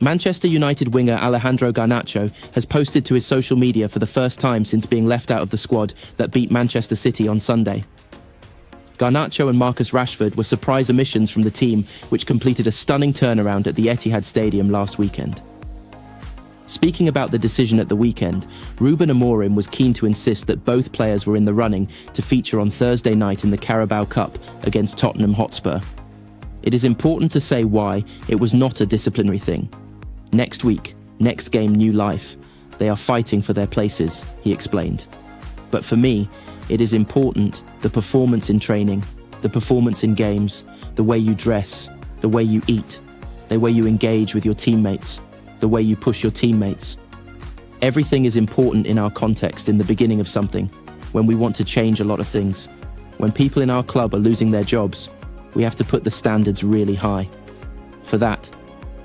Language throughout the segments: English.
Manchester United winger Alejandro Garnacho has posted to his social media for the first time since being left out of the squad that beat Manchester City on Sunday. Garnacho and Marcus Rashford were surprise omissions from the team, which completed a stunning turnaround at the Etihad Stadium last weekend. Speaking about the decision at the weekend, Ruben Amorim was keen to insist that both players were in the running to feature on Thursday night in the Carabao Cup against Tottenham Hotspur. It is important to say why it was not a disciplinary thing. Next week, next game, new life. They are fighting for their places, he explained. But for me, it is important, the performance in training, the performance in games, the way you dress, the way you eat, the way you engage with your teammates, the way you push your teammates. Everything is important in our context in the beginning of something, when we want to change a lot of things. When people in our club are losing their jobs, we have to put the standards really high. For that,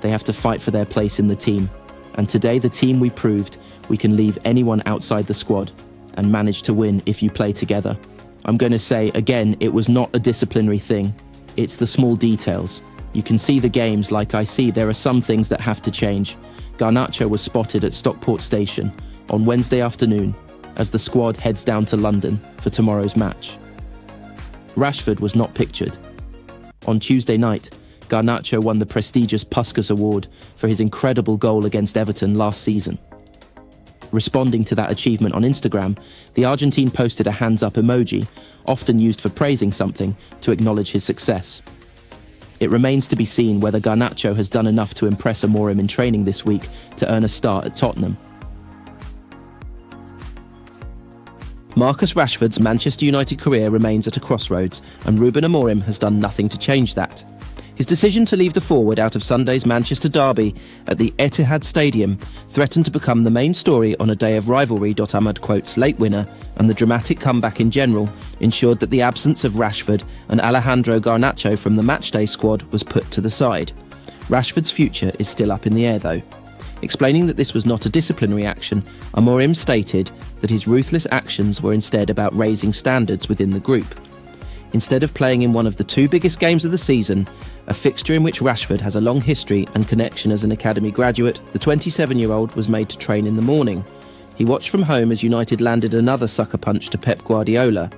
they have to fight for their place in the team. And today the team we proved we can leave anyone outside the squad and manage to win if you play together. I'm going to say, again, it was not a disciplinary thing. It's the small details. You can see the games like I see. There are some things that have to change. Garnacho was spotted at Stockport Station on Wednesday afternoon as the squad heads down to London for tomorrow's match. Rashford was not pictured. On Tuesday night, Garnacho won the prestigious Puskas Award for his incredible goal against Everton last season. Responding to that achievement on Instagram, the Argentine posted a hands-up emoji, often used for praising something, to acknowledge his success. It remains to be seen whether Garnacho has done enough to impress Amorim in training this week to earn a start at Tottenham. Marcus Rashford's Manchester United career remains at a crossroads, and Ruben Amorim has done nothing to change that. His decision to leave the forward out of Sunday's Manchester derby at the Etihad Stadium threatened to become the main story on a day of rivalry. Ahmed quotes late winner, and the dramatic comeback in general ensured that the absence of Rashford and Alejandro Garnacho from the matchday squad was put to the side. Rashford's future is still up in the air though. Explaining that this was not a disciplinary action, Amorim stated that his ruthless actions were instead about raising standards within the group. Instead of playing in one of the two biggest games of the season, a fixture in which Rashford has a long history and connection as an academy graduate, the 27-year-old was made to train in the morning. He watched from home as United landed another sucker punch to Pep Guardiola.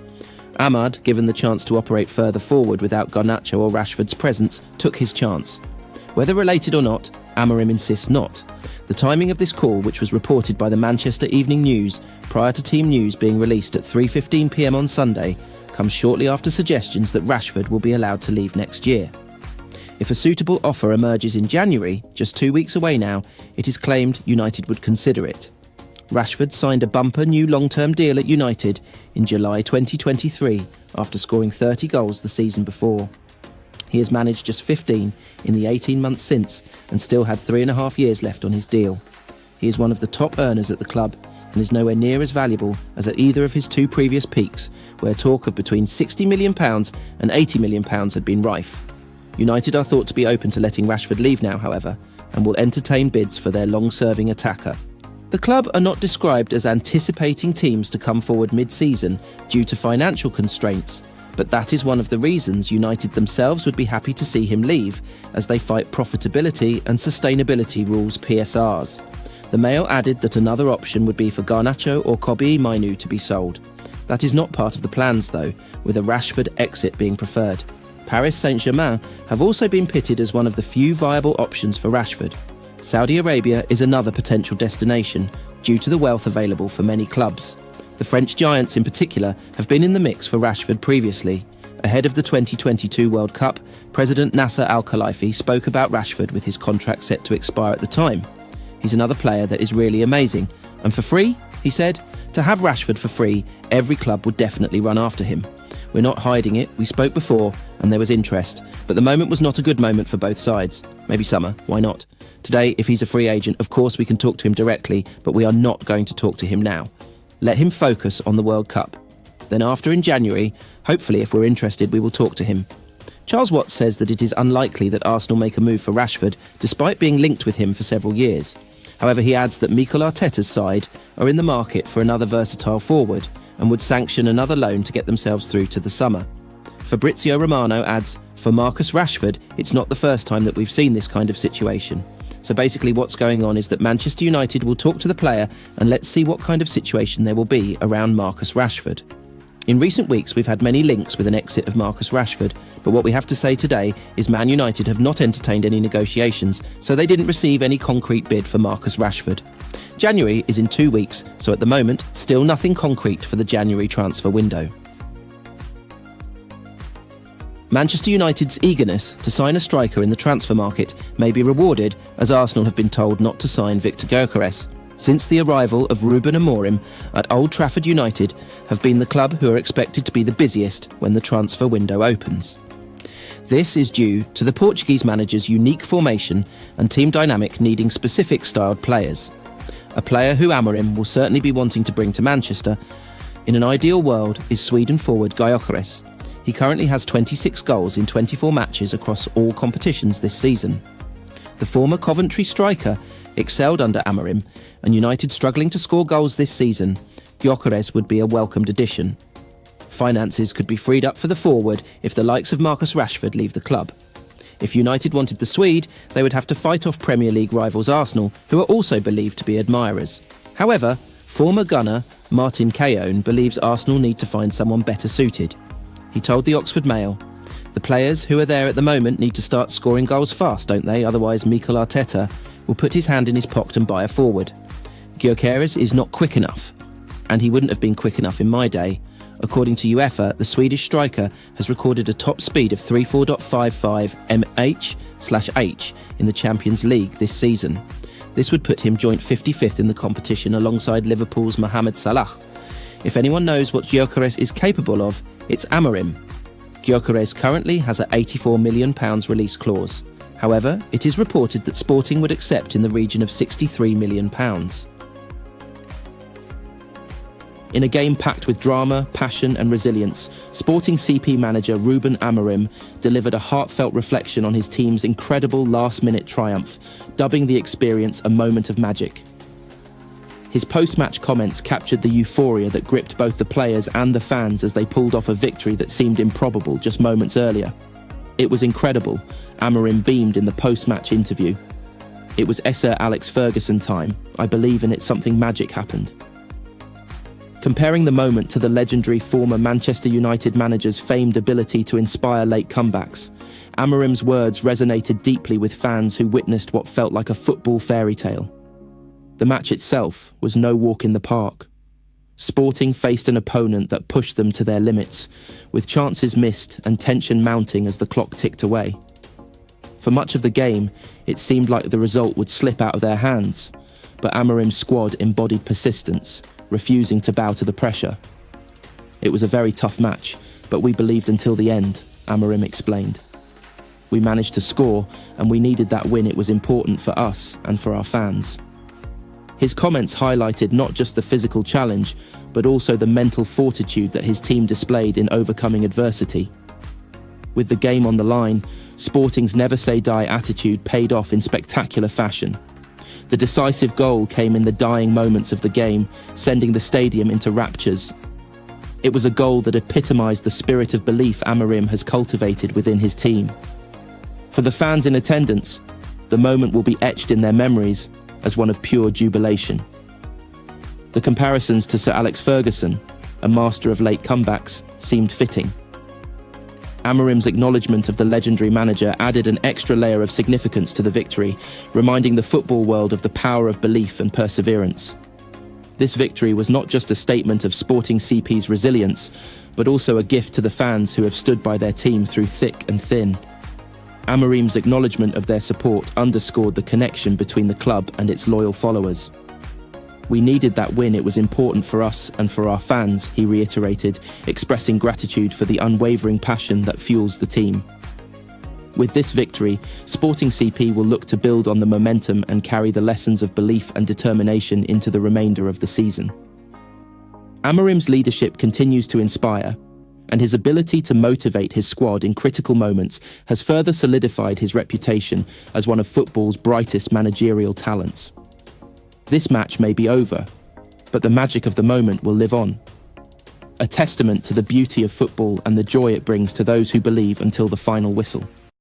Ahmad, given the chance to operate further forward without Garnacho or Rashford's presence, took his chance. Whether related or not, Amorim insists not. The timing of this call, which was reported by the Manchester Evening News prior to team news being released at 3:15 p.m. on Sunday, comes shortly after suggestions that Rashford will be allowed to leave next year. If a suitable offer emerges in January, just 2 weeks away now, it is claimed United would consider it. Rashford signed a bumper new long-term deal at United in July 2023 after scoring 30 goals the season before. He has managed just 15 in the 18 months since and still had 3.5 years left on his deal. He is one of the top earners at the club and is nowhere near as valuable as at either of his two previous peaks, where talk of between £60 million and £80 million had been rife. United are thought to be open to letting Rashford leave now, however, and will entertain bids for their long-serving attacker. The club are not described as anticipating teams to come forward mid-season due to financial constraints, but that is one of the reasons United themselves would be happy to see him leave, as they fight profitability and sustainability rules (PSRs). The Mail added that another option would be for Garnacho or Kobbie Mainoo to be sold. That is not part of the plans though, with a Rashford exit being preferred. Paris Saint-Germain have also been pitted as one of the few viable options for Rashford. Saudi Arabia is another potential destination, due to the wealth available for many clubs. The French giants in particular have been in the mix for Rashford previously. Ahead of the 2022 World Cup, President Nasser Al-Khelaifi spoke about Rashford with his contract set to expire at the time. He's another player that is really amazing. And for free, he said, to have Rashford for free, every club would definitely run after him. We're not hiding it, we spoke before and there was interest, but the moment was not a good moment for both sides. Maybe summer, why not? Today, if he's a free agent, of course we can talk to him directly, but we are not going to talk to him now. Let him focus on the World Cup. Then after in January, hopefully if we're interested, we will talk to him. Charles Watts says that it is unlikely that Arsenal make a move for Rashford, despite being linked with him for several years. However, he adds that Mikel Arteta's side are in the market for another versatile forward and would sanction another loan to get themselves through to the summer. Fabrizio Romano adds, for Marcus Rashford, it's not the first time that we've seen this kind of situation. So basically what's going on is that Manchester United will talk to the player, and let's see what kind of situation there will be around Marcus Rashford. In recent weeks, we've had many links with an exit of Marcus Rashford, but what we have to say today is Man United have not entertained any negotiations, so they didn't receive any concrete bid for Marcus Rashford. January is in 2 weeks, so at the moment, still nothing concrete for the January transfer window. Manchester United's eagerness to sign a striker in the transfer market may be rewarded, as Arsenal have been told not to sign Victor Gyökeres. Since the arrival of Ruben Amorim at Old Trafford, United have been the club who are expected to be the busiest when the transfer window opens. This is due to the Portuguese manager's unique formation and team dynamic needing specific styled players. A player who Amorim will certainly be wanting to bring to Manchester in an ideal world is Sweden forward Gyökeres. He currently has 26 goals in 24 matches across all competitions this season. The former Coventry striker excelled under Amorim, and United struggling to score goals this season, Gyökeres would be a welcomed addition. Finances could be freed up for the forward if the likes of Marcus Rashford leave the club. If United wanted the Swede, they would have to fight off Premier League rivals Arsenal, who are also believed to be admirers. However, former gunner Martin Keown believes Arsenal need to find someone better suited. He told the Oxford Mail, "The players who are there at the moment need to start scoring goals fast, don't they? Otherwise Mikel Arteta will put his hand in his pocket and buy a forward. Gyökeres is not quick enough, and he wouldn't have been quick enough in my day. According to UEFA, the Swedish striker has recorded a top speed of 34.55 mph/h in the Champions League this season. This would put him joint 55th in the competition alongside Liverpool's Mohamed Salah. If anyone knows what Gyökeres is capable of, it's Amorim. Gyökeres currently has a £84 million release clause. However, it is reported that Sporting would accept in the region of £63 million. In a game packed with drama, passion and resilience, Sporting CP manager Ruben Amorim delivered a heartfelt reflection on his team's incredible last-minute triumph, dubbing the experience a moment of magic. His post-match comments captured the euphoria that gripped both the players and the fans as they pulled off a victory that seemed improbable just moments earlier. "It was incredible," Amorim beamed in the post-match interview. "It was Sir Alex Ferguson time. I believe in it, something magic happened." Comparing the moment to the legendary former Manchester United manager's famed ability to inspire late comebacks, Amorim's words resonated deeply with fans who witnessed what felt like a football fairy tale. The match itself was no walk in the park. Sporting faced an opponent that pushed them to their limits, with chances missed and tension mounting as the clock ticked away. For much of the game, it seemed like the result would slip out of their hands, but Amorim's squad embodied persistence, refusing to bow to the pressure. "It was a very tough match, but we believed until the end," Amorim explained. "We managed to score, and we needed that win. It was important for us and for our fans." His comments highlighted not just the physical challenge, but also the mental fortitude that his team displayed in overcoming adversity. With the game on the line, Sporting's never-say-die attitude paid off in spectacular fashion. The decisive goal came in the dying moments of the game, sending the stadium into raptures. It was a goal that epitomised the spirit of belief Amorim has cultivated within his team. For the fans in attendance, the moment will be etched in their memories as one of pure jubilation. The comparisons to Sir Alex Ferguson, a master of late comebacks, seemed fitting. Amorim's acknowledgement of the legendary manager added an extra layer of significance to the victory, reminding the football world of the power of belief and perseverance. This victory was not just a statement of Sporting CP's resilience, but also a gift to the fans who have stood by their team through thick and thin. Amorim's acknowledgement of their support underscored the connection between the club and its loyal followers. "We needed that win, it was important for us and for our fans," he reiterated, expressing gratitude for the unwavering passion that fuels the team. With this victory, Sporting CP will look to build on the momentum and carry the lessons of belief and determination into the remainder of the season. Amorim's leadership continues to inspire, and his ability to motivate his squad in critical moments has further solidified his reputation as one of football's brightest managerial talents. This match may be over, but the magic of the moment will live on. A testament to the beauty of football and the joy it brings to those who believe until the final whistle.